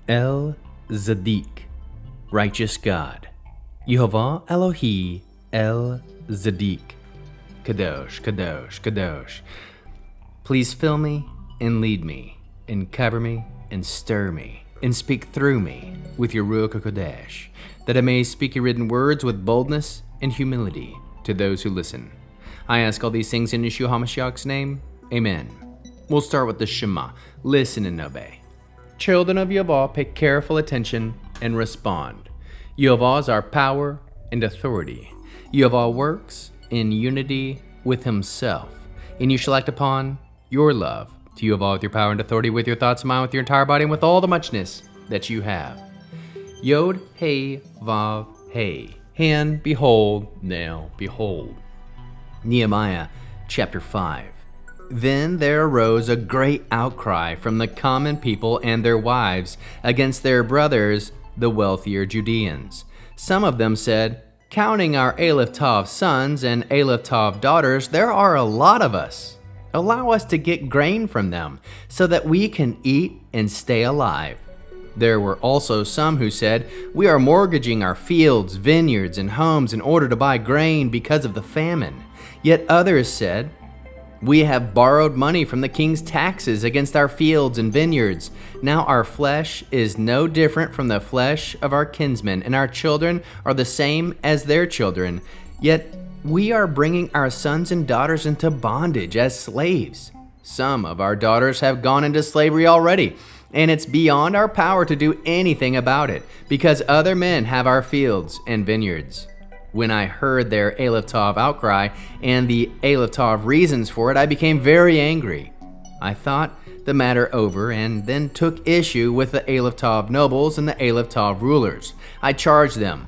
El Tzedek, righteous God. Yehovah Elohi El Tzedek. Kadosh, Kadosh, Kadosh. Please fill me and lead me and cover me and stir me and speak through me with your Ruach HaKodesh, that I may speak your written words with boldness and humility to those who listen. I ask all these things in Yeshua HaMashiach's name. Amen. We'll start with the Shema. Listen and obey. Children of Yehovah, pay careful attention and respond. Yehovah is our power and authority. Yehovah works in unity with himself, and you shall act upon your love to Yehovah with your power and authority, with your thoughts and mind, with your entire body, and with all the muchness that you have. Yod, Hey, Vav, Hey. Hand, behold, now, behold. Nehemiah chapter 5. Then there arose a great outcry from the common people and their wives against their brothers, the wealthier Judeans. Some of them said, "Counting our Aleph Tav sons and Aleph Tav daughters, there are a lot of us. Allow us to get grain from them, so that we can eat and stay alive." There were also some who said, "We are mortgaging our fields, vineyards, and homes in order to buy grain because of the famine." Yet others said, "We have borrowed money from the king's taxes against our fields and vineyards. Now our flesh is no different from the flesh of our kinsmen, and our children are the same as their children. Yet we are bringing our sons and daughters into bondage as slaves. Some of our daughters have gone into slavery already, and it's beyond our power to do anything about it, because other men have our fields and vineyards." When I heard their Aleph Tav outcry and the Aleph Tav reasons for it, I became very angry. I thought the matter over and then took issue with the Aleph Tav nobles and the Aleph Tav rulers. I charged them,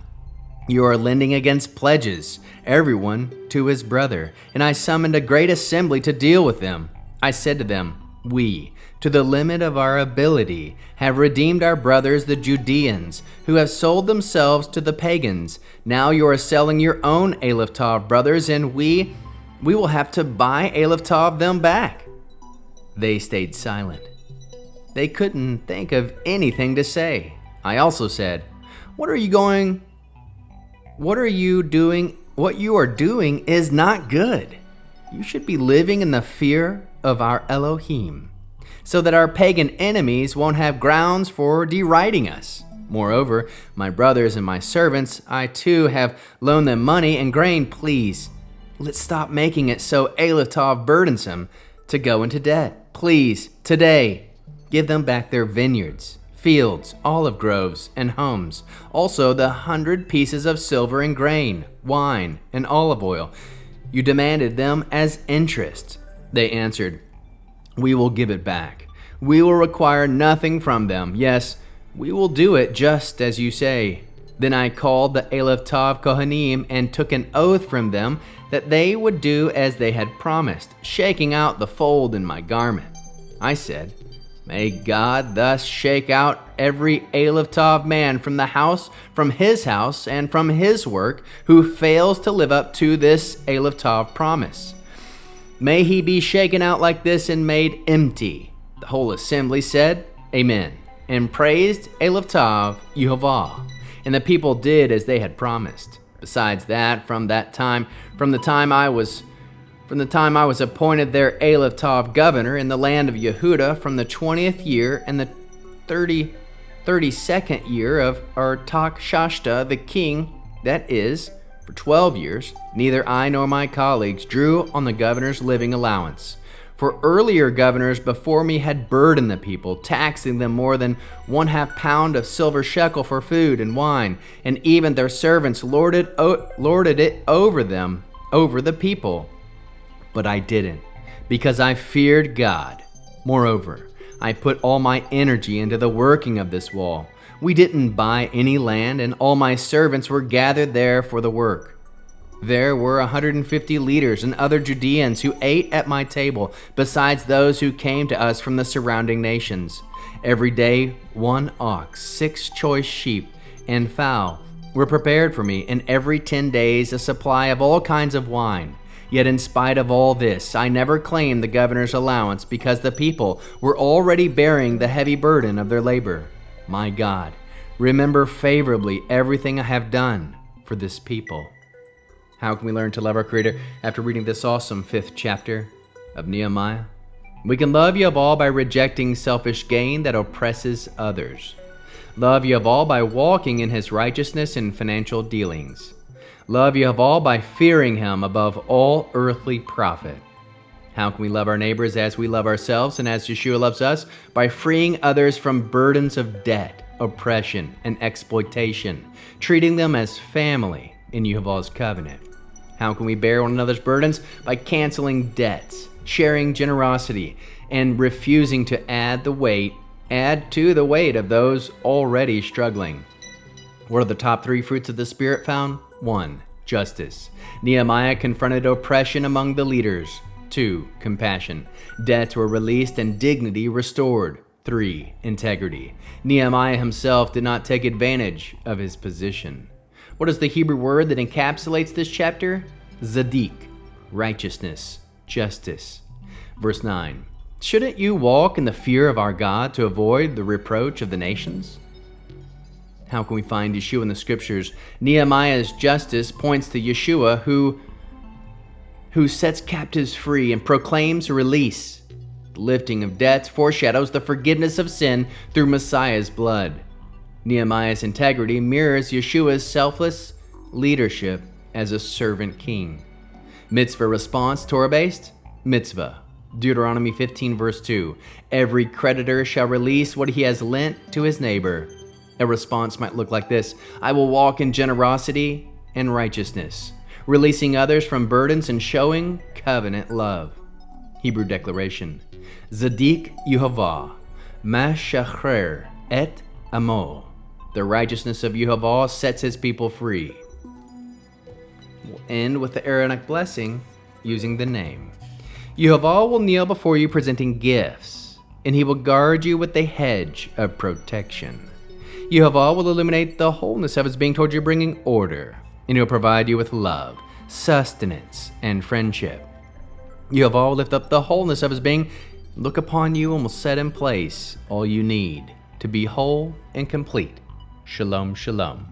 "You are lending against pledges, everyone to his brother," and I summoned a great assembly to deal with them. I said to them, "We, to the limit of our ability, have redeemed our brothers the Judeans, who have sold themselves to the pagans. Now you are selling your own Aleph Tav brothers, and we will have to buy Aleph Tav them back." They stayed silent. They couldn't think of anything to say. I also said, What you are doing is not good. You should be living in the fear of our Elohim, so that our pagan enemies won't have grounds for deriding us. Moreover, my brothers and my servants, I too have loaned them money and grain. Please, let's stop making it so Aleph Tav burdensome to go into debt. Please, today, give them back their vineyards, fields, olive groves, and homes. Also the 100 pieces of silver and grain, wine, and olive oil. You demanded them as interest." They answered, "We will give it back. We will require nothing from them. Yes, we will do it just as you say." Then I called the Aleph Tav Kohanim and took an oath from them that they would do as they had promised, shaking out the fold in my garment. I said, "May God thus shake out every Aleph Tav man from his house, and from his work, who fails to live up to this Aleph Tav promise. May he be shaken out like this and made empty." The whole assembly said, "Amen," and praised Aleph Tav Yehovah. And the people did as they had promised. Besides that, from the time I was appointed their Aleph Tav governor in the land of Yehuda, from the 20th year and the 32nd year of Artaxerxes the king, that is, for 12 years, neither I nor my colleagues drew on the governor's living allowance. For earlier governors before me had burdened the people, taxing them more than 1/2 pound of silver shekel for food and wine, and even their servants lorded it over the people. But I didn't, because I feared God. Moreover, I put all my energy into the working of this wall. We didn't buy any land, and all my servants were gathered there for the work. There were 150 leaders and other Judeans who ate at my table, besides those who came to us from the surrounding nations. Every day 1 ox, 6 choice sheep, and fowl were prepared for me, and every 10 days a supply of all kinds of wine. Yet in spite of all this, I never claimed the governor's allowance, because the people were already bearing the heavy burden of their labor. my God, remember favorably everything I have done for this people. How can we learn to love our Creator after reading this awesome 5th chapter of Nehemiah? We can love Yehovah by rejecting selfish gain that oppresses others. Love Yehovah by walking in His righteousness in financial dealings. Love Yehovah by fearing Him above all earthly profit. How can we love our neighbors as we love ourselves and as Yeshua loves us? By freeing others from burdens of debt, oppression, and exploitation, treating them as family in Yehovah's covenant. How can we bear one another's burdens? By canceling debts, sharing generosity, and refusing to add to the weight of those already struggling. What are the top 3 fruits of the Spirit found? 1. Justice. Nehemiah confronted oppression among the leaders. 2. Compassion. Debts were released and dignity restored. 3. Integrity. Nehemiah himself did not take advantage of his position. What is the Hebrew word that encapsulates this chapter? Tzedek, righteousness, justice. Verse 9. Shouldn't you walk in the fear of our God to avoid the reproach of the nations? How can we find Yeshua in the scriptures? Nehemiah's justice points to Yeshua who sets captives free and proclaims release. The lifting of debts foreshadows the forgiveness of sin through Messiah's blood. Nehemiah's integrity mirrors Yeshua's selfless leadership as a servant king. Mitzvah response, Torah-based? Mitzvah. Deuteronomy 15 verse 2. Every creditor shall release what he has lent to his neighbor. A response might look like this: I will walk in generosity and righteousness, releasing others from burdens and showing covenant love. Hebrew declaration. Tzedek Yehovah, meshachrer et amo. The righteousness of Yehovah sets his people free. We'll end with the Aaronic blessing using the name. Yehovah will kneel before you presenting gifts, and he will guard you with a hedge of protection. Yehovah will illuminate the wholeness of his being toward you, bringing order, and he will provide you with love, sustenance, and friendship. Yehovah will lift up the wholeness of his being, look upon you, and will set in place all you need to be whole and complete. Shalom, shalom.